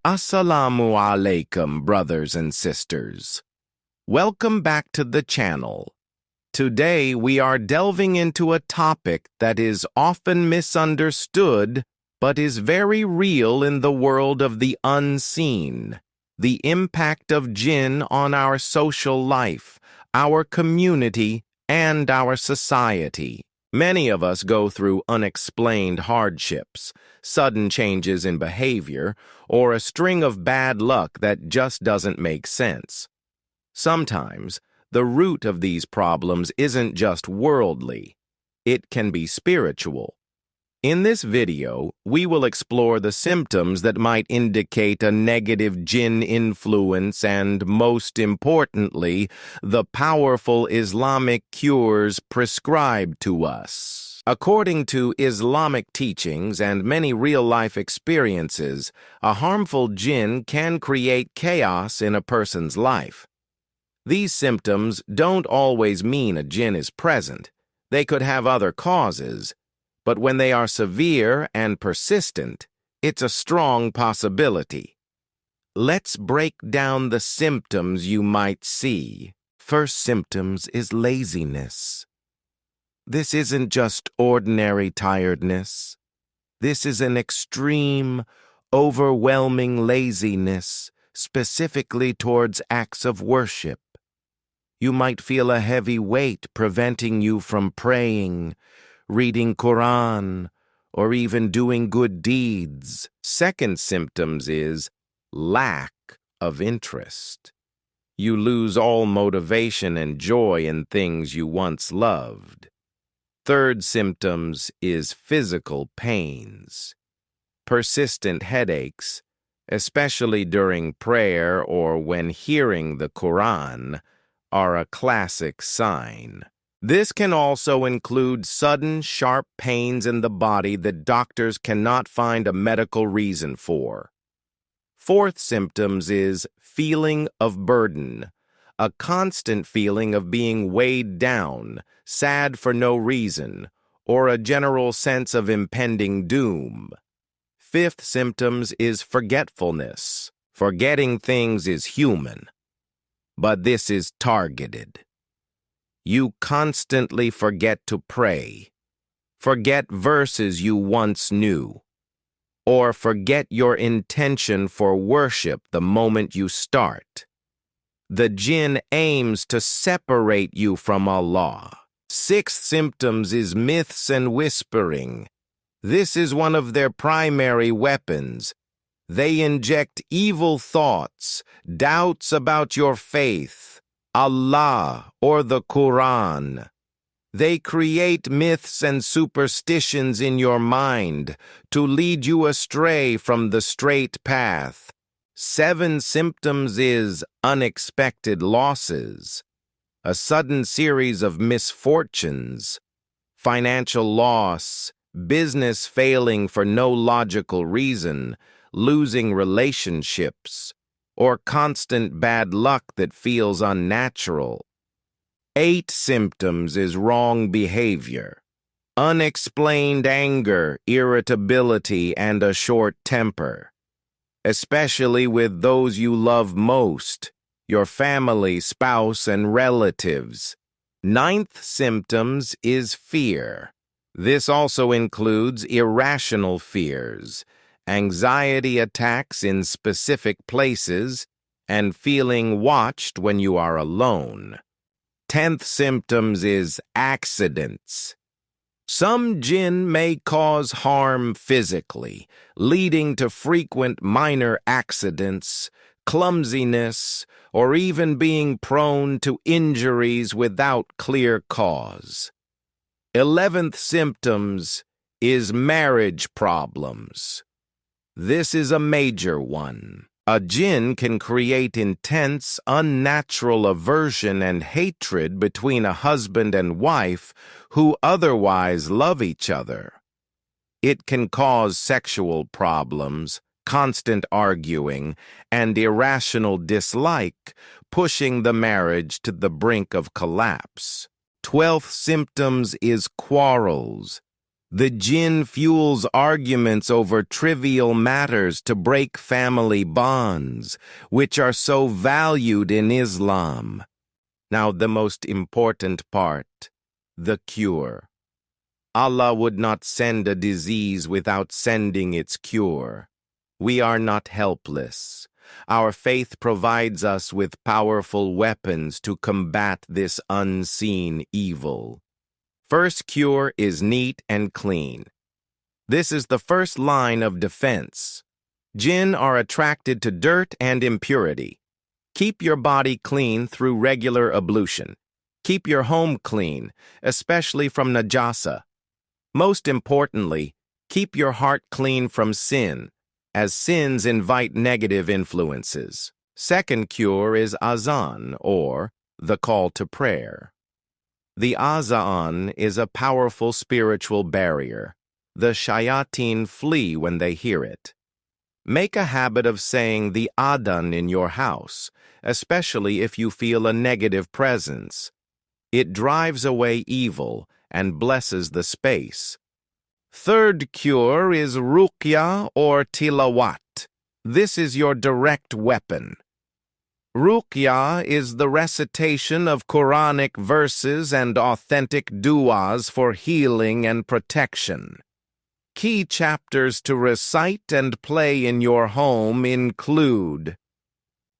Assalamu Alaikum, brothers and sisters. Welcome back to the channel. Today we are delving into a topic that is often misunderstood but is very real in the world of the unseen: the impact of Jinn on our social life, our community, and our society. Many of us go through unexplained hardships, sudden changes in behavior, or a string of bad luck that just doesn't make sense. Sometimes, the root of these problems isn't just worldly. It can be spiritual. In this video, we will explore the symptoms that might indicate a negative Jinn influence and, most importantly, the powerful Islamic cures prescribed to us. According to Islamic teachings and many real-life experiences, a harmful Jinn can create chaos in a person's life. These symptoms don't always mean a Jinn is present. They could have other causes. But when they are severe and persistent, it's a strong possibility. Let's break down the symptoms you might see. First symptoms is laziness. This isn't just ordinary tiredness. This is an extreme, overwhelming laziness, specifically towards acts of worship. You might feel a heavy weight preventing you from praying, reading Quran, or even doing good deeds. Second symptoms is lack of interest. You lose all motivation and joy in things you once loved. Third symptoms is physical pains. Persistent headaches, especially during prayer or when hearing the Quran, are a classic sign. This can also include sudden, sharp pains in the body that doctors cannot find a medical reason for. Fourth symptoms is feeling of burden, a constant feeling of being weighed down, sad for no reason, or a general sense of impending doom. Fifth symptoms is forgetfulness. Forgetting things is human, but this is targeted. You constantly forget to pray, forget verses you once knew, or forget your intention for worship the moment you start. The Jinn aims to separate you from Allah. Sixth symptoms is myths and whispering. This is one of their primary weapons. They inject evil thoughts, doubts about your faith, Allah, or the Quran. They create myths and superstitions in your mind to lead you astray from the straight path. Seven symptoms is unexpected losses, a sudden series of misfortunes, financial loss, business failing for no logical reason, losing relationships, or constant bad luck that feels unnatural. Eight symptoms is wrong behavior, unexplained anger, irritability, and a short temper, especially with those you love most, your family, spouse, and relatives. Ninth symptoms is fear. This also includes irrational fears, anxiety attacks in specific places, and feeling watched when you are alone. 10th symptoms is accidents. Some Jinn may cause harm physically, leading to frequent minor accidents, clumsiness, or even being prone to injuries without clear cause. 11th symptoms is marriage problems. This is a major one. A Jinn can create intense, unnatural aversion and hatred between a husband and wife who otherwise love each other. It can cause sexual problems, constant arguing, and irrational dislike, pushing the marriage to the brink of collapse. 12th symptoms is quarrels. The Jinn fuels arguments over trivial matters to break family bonds, which are so valued in Islam. Now the most important part, the cure. Allah would not send a disease without sending its cure. We are not helpless. Our faith provides us with powerful weapons to combat this unseen evil. First cure is neat and clean. This is the first line of defense. Jinn are attracted to dirt and impurity. Keep your body clean through regular ablution. Keep your home clean, especially from najasa. Most importantly, keep your heart clean from sin, as sins invite negative influences. Second cure is Azan, or the call to prayer. The Azan is a powerful spiritual barrier. The shayateen flee when they hear it. Make a habit of saying the Adhan in your house, especially if you feel a negative presence. It drives away evil and blesses the space. Third cure is Ruqyah or tilawat. This is your direct weapon. Ruqyah is the recitation of Quranic verses and authentic du'as for healing and protection. Key chapters to recite and play in your home include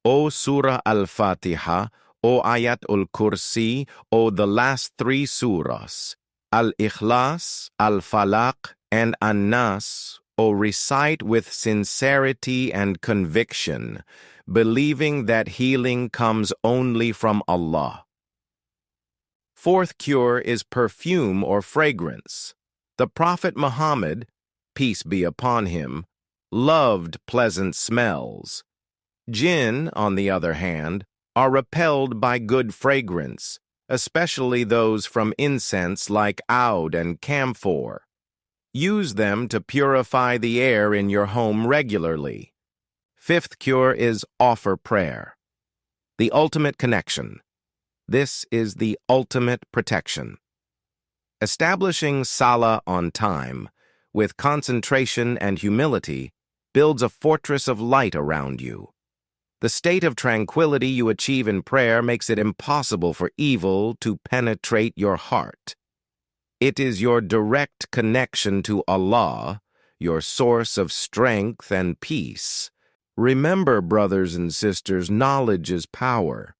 O Surah Al-Fatiha, O Ayatul Kursi, O the last 3 surahs, Al-Ikhlas, Al-Falaq, and Naas, O recite with sincerity and conviction, believing that healing comes only from Allah. Fourth cure is perfume or fragrance. The Prophet Muhammad, peace be upon him, loved pleasant smells. Jinn, on the other hand, are repelled by good fragrance, especially those from incense like oud and camphor. Use them to purify the air in your home regularly. Fifth cure is offer prayer. The ultimate connection. This is the ultimate protection. Establishing Salah on time, with concentration and humility, builds a fortress of light around you. The state of tranquility you achieve in prayer makes it impossible for evil to penetrate your heart. It is your direct connection to Allah, your source of strength and peace. Remember, brothers and sisters, knowledge is power.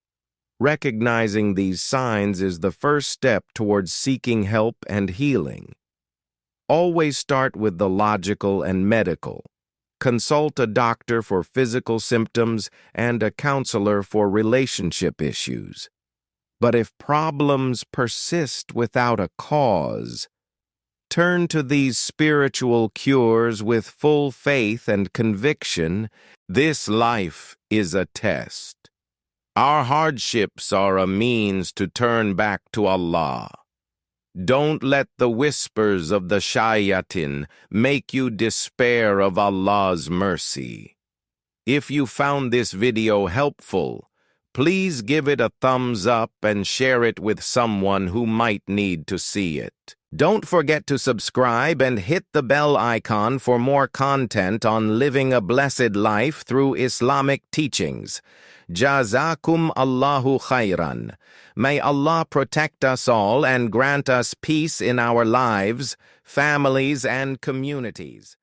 Recognizing these signs is the first step towards seeking help and healing. Always start with the logical and medical. Consult a doctor for physical symptoms and a counselor for relationship issues. But if problems persist without a cause, turn to these spiritual cures with full faith and conviction. This life is a test. Our hardships are a means to turn back to Allah. Don't let the whispers of the shayateen make you despair of Allah's mercy. If you found this video helpful, please give it a thumbs up and share it with someone who might need to see it. Don't forget to subscribe and hit the bell icon for more content on living a blessed life through Islamic teachings. Jazakum Allahu khairan. May Allah protect us all and grant us peace in our lives, families, and communities.